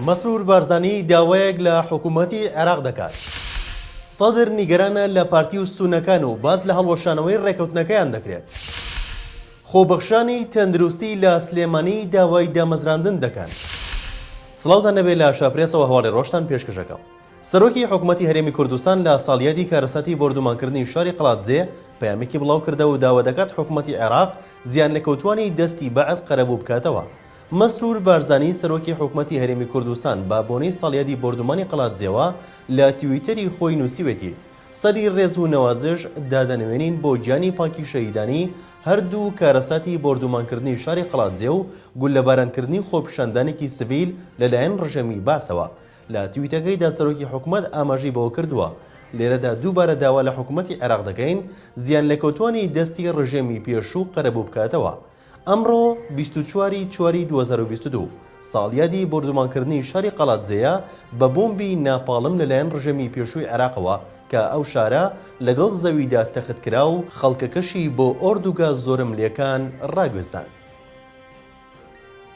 مسرور بارزانی داوایەک لە حکوومەتی عێراق دەکات. سەدر نیگەرانە لە پارتی و سونەکان و باز لە هەڵوەشانەوەی ڕێکەوتنەکەیان دەکرێت. خۆبەخشانی تەندروستی لە سلێمانی داوای دامەزراندن دەکەن. سڵاوتان نەبێت لە شاپرێسەوە هەواڵی ڕۆژتان پێشکەشەکەم. سەرۆکی حکوومەتی هەرێمی کوردستان لە ساڵیادی کارەساتی بردومانکردنی شاری قەڵاتزێ پەیامێکی بڵاو کردە و داوا دەکات حکوومەتی عێراق زیان لەکەوتوانی دەستی بەعەز قەرەبوو بکاتەوە. مسرور بارزانی سەرۆکی حکوومەتی هەرێمی کوردستان با بۆنەی ساڵیادی بردومانی قەڵاتزێوە لە تویتەری خۆی نووسیوێتی سەری ڕێز و نەوازش دادەنوێنین بۆ گیانی پاکی شەهیدانی هەردوو کارەساتی بردومانکردنی شاری قەڵاتزێ و گولەبارانکردنی خۆپیشاندانێکی سڤیل لەلایەن ڕژەمی باسەوە. لە تویتەکەیدا سەرۆکی حکوومەت ئاماژەی بەوە کردووە لێرەدا دووبارە داوا لە حکوومەتی عێراق دەکەین زیان لەکەوتوانی دەستی ڕژێمی پێشوو قەرەبوو بکاتەوە. ئەمڕۆ 24/4/2022 ساڵیادی بردومانکردنی شاری قەڵاتزێیە بە بۆمبی ناپاڵم لەلایەن ڕژەمی پێشووی عێراقەوە کە ئەو شارە لەگەڵ زەویدا تەختکرا و خەڵکەکەشی بۆ ئۆردوگا زۆرم لێکان ڕاگوێزران.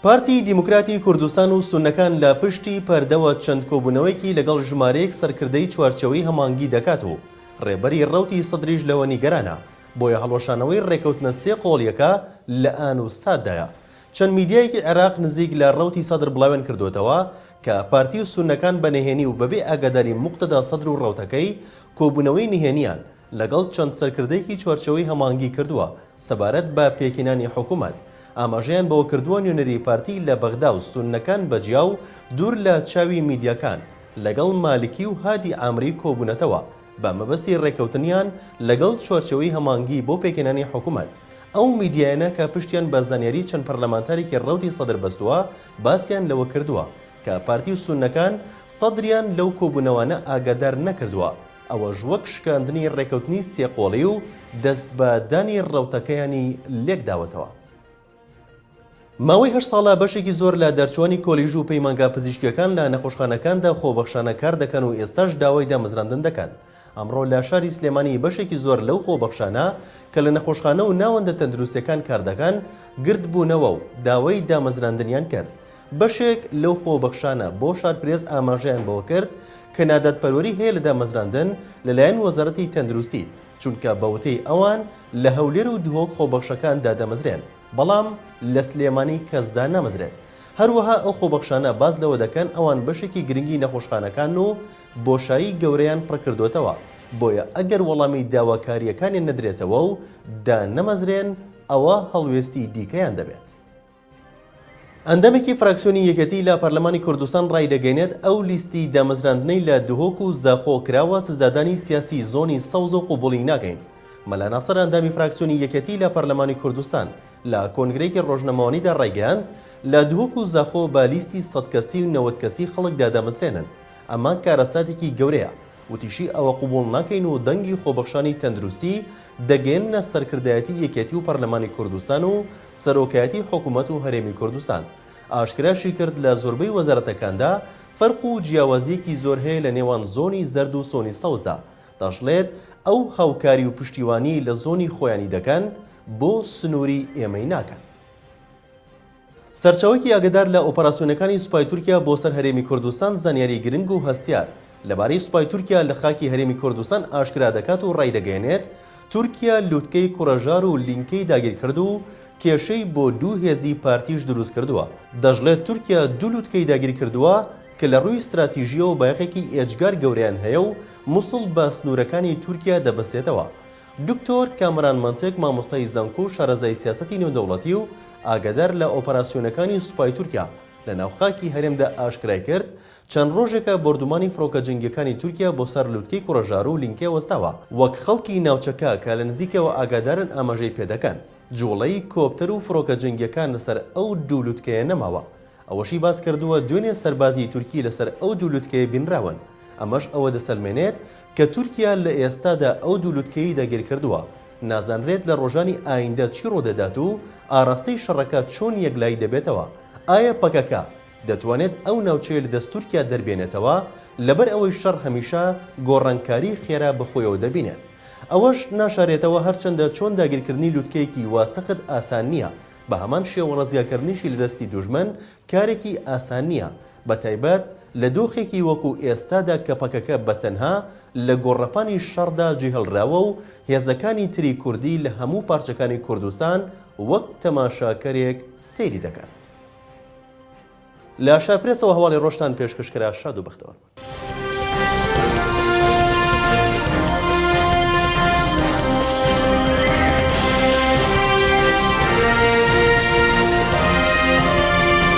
پارتی دیموکراتی کوردستان و سونەکان لە پشتی پەردەوە چەند کۆبوونەوەیکی لەگەڵ ژمارەیەک سەرکردەی چوارچەوەی هەمانگی دەکات و ڕێبەری ڕەوتی سەدریش لەوە نیگەرانە بۆیە هەڵوەشانەوەی ڕێکەوتنە سێ قۆڵیەکە لە ئان و ساددایە. چەند میدیایەکی عێراق نزیک لە ڕەوتی سەدر بڵاوێن کردوێتەوە کە پارتی و سونەکان بەنهێنی و بەبێ ئاگاداری موقتەدا سەدر و ڕەوتەکەی کۆبوونەوەی نهێنیان لەگەڵ چەند سەرکردەیەکی چوارچەوەی هەمانگی کردووە سەبارەت بە پێکێنانی حکوومەت. ئاماژەیان بەوە کردووە نوێنەری پارتی لە بەغدا و سونەکان بەجیا و دوور لە چاوی میدیاکان لەگەڵ مالکی و هادی ئامری کۆبوونەتەوە بە مەبەستی ڕێکەوتنیان لەگەڵ چوارچەوەی هەمانگی بۆ پێکێنانی حکوومەت. ئەو میدیایانە کە پشتیان بە زانیاری چەند پەرلەمانتارێکی ڕەوتی سەدر بەستووە باسییان لەوە کردووە کە پارتی و سونەکان سەدریان لەو کۆبوونەوانە ئاگادار نەکردووە. ئەوەش وەک شکاندنی ڕێکەوتنی سێقۆڵی و دەست بە دانی ڕەوتەکەیانی لێک داوەتەوە. ماوەی 8 ساڵە بەشێکی زۆر لە دەرچوانی کۆلیژ و پەیمانگا پزیشکیەکان لە نەخۆشخانەکاندا خۆبەخشانە کار دەکەن و ئێستاش داوای دامەزراندن دەکەن. ئەمڕۆ لە شاری سلێمانی بەشێکی زۆر لەو خۆبەخشانە کە لە نەخۆشخانە و ناوەندە تەندروستیەکان کار دەکەن گرد بوونەوە و داوای دامەزراندنیان کرد. بەشێک لەو خۆبەخشانە بۆ شارپرێز ئاماژەیان بەوە کرد کە نادەتپەروەری هەیە لە دامەزراندن لەلایەن وەزارەتی تەندروستی چونکە بەوتەی ئەوان لە هەولێر و دوهۆک خۆبەخشەکان دادەمەزرێن بەڵام لە سلێمانی کەسدا نامەزرێت. هەروەها ئەو خۆبەخشانە باز لەوە دەکەن ئەوان بەشێکی گرنگی نەخۆشخانەکان و بۆشایی گەورەیان پڕکردوێتەوە بۆیە ئەگەر وەڵامی داواکاریەکانی نەدرێتەوە و دانەمەزرێن ئەوە هەڵوێستی دیکەیان دەبێت. ئەندەمێکی فراکسیۆنی یەکەتی لە پەرلەمانی کوردستان ڕایدەگەێنێت ئەو لیستی دامەزراندنەی لە دهۆک و زاخۆ کراوە سزادانی سیاسی زۆنی سەوز و قوبوڵی ناکەین. مەلا ناسەر ئەندامی فراکسیۆنی یەکەتی لە پەرلەمانی کوردستان لە کۆنگرەیەکی ڕۆژنەمەوانیدا ڕایگەیاند لە دهۆک و زاخۆ بە لیستی 100 کەسی و 90 کەسی خەڵک دادامەزرێنن. ئەمە کارەساتێکی گەورەیە وتیشی ئەوە قوبوڵ ناکەین و دەنگی خۆبەخشانی تەندروستی دەگەێنە سەرکردایەتی یەکێتی و پەرلەمانی کوردستان و سەرۆکایەتی حکوومەت و هەرێمی کوردستان. ئاشکراشی کرد لە زۆربەی وەزارەتەکاندا فەرق و جیاوازیەکی زۆر هەیە لە نێوان زۆنی زەرد و سۆنی سەوزدا. دەژڵێت ئەو هاوکاری و پشتیوانی لە زۆنی خۆیانی دەکەن بۆ سنووری ئێمەی ناکەن. سەرچاوێکی ئاگدار لە ئۆپەراسیۆنەکانی سوپای تورکیا بۆ سەر هەرێمی کوردستان زانیاری گرنگ و هەستیار لەبارەی سوپای تورکیا لە خاکی هەرێمی کوردستان ئاشکرا دەکات و ڕایدەگەێنێت تورکیا لووتکەی کوڕەژار و لینکەی داگیر کرد و کێشەی بۆ دوو هێزی پارتیش دروست کردووە. دەژڵێت تورکیا دوو لووتکەی داگیر کردووە کە لە ڕووی استراتیژیە و بایەخێکی ئێجگار گەوریان هەیە و مووسڵ بە سنوورەکانی تورکیا دەبەستێتەوە. دکتۆر کامران منتێک مامۆستای زانکۆ و شارەزای سیاسەتی نێودەوڵەتی و ئاگادار لە ئۆپەراسیۆنەکانی سوپای تورکیا لە ناوخاکی هەرێمدا ئاشکرای کرد چەند ڕۆژێکە بردومانی فڕۆکە جنگیەکانی تورکیا بۆ سەر لووتکەی کوڕەژار و لینکێ وەستاوە. وەک خەڵکی ناوچەکە کە لە نزیکەوە ئاگادارن ئاماژەی پێدەکەن جوڵەی کۆپتەر و فڕۆکە جنگیەکان لەسەر ئەو دوو لووتکەیە نەماوە. ئەوەشی باس کردووە دوێنێ سەربازی تورکی لەسەر ئەو دوو لووتکەیە بینراون. ئەمەش ئەوە دەسەلمێنێت کە تورکیا لە ئێستادا ئەو دوو لووتکەی داگیر کردووە. نازانرێت لە ڕۆژانی ئایندە چی ڕۆدەدات و ئاراستەی شەڕەکە چۆن یەکلای دەبێتەوە. ئایا پەکەکە دەتوانێت ئەو ناوچەیە لە دەست تورکیا دەربێنێتەوە لەبەر ئەوەی شەڕ هەمیشە گۆڕانکاری خێرا بەخۆیەوە دەبینێت. ئەوەش ناشارێتەوە هەرچەندە چۆن داگیرکردنی لووتکەیەکی واسەخت ئاسان نییە بە هەمان شێوە ڕزگاکردنیشی لە دەستی دوژمن کارێکی ئاسان نییە، بە تایبەت لە دۆخێکی وەکو ئێستادا کە پەکەکە بەتەنها لە گۆڕەپانی شەڕدا جێهێڵراوە و هێزەکانی تری کوردی لە هەموو پارچەکانی کوردستان وەک تەماشاکەرێک سەیری دەکەن. لە شاپرێسەوە هەواڵی ڕۆژتان پێشکەشکرا. شاد و بەختەوەر.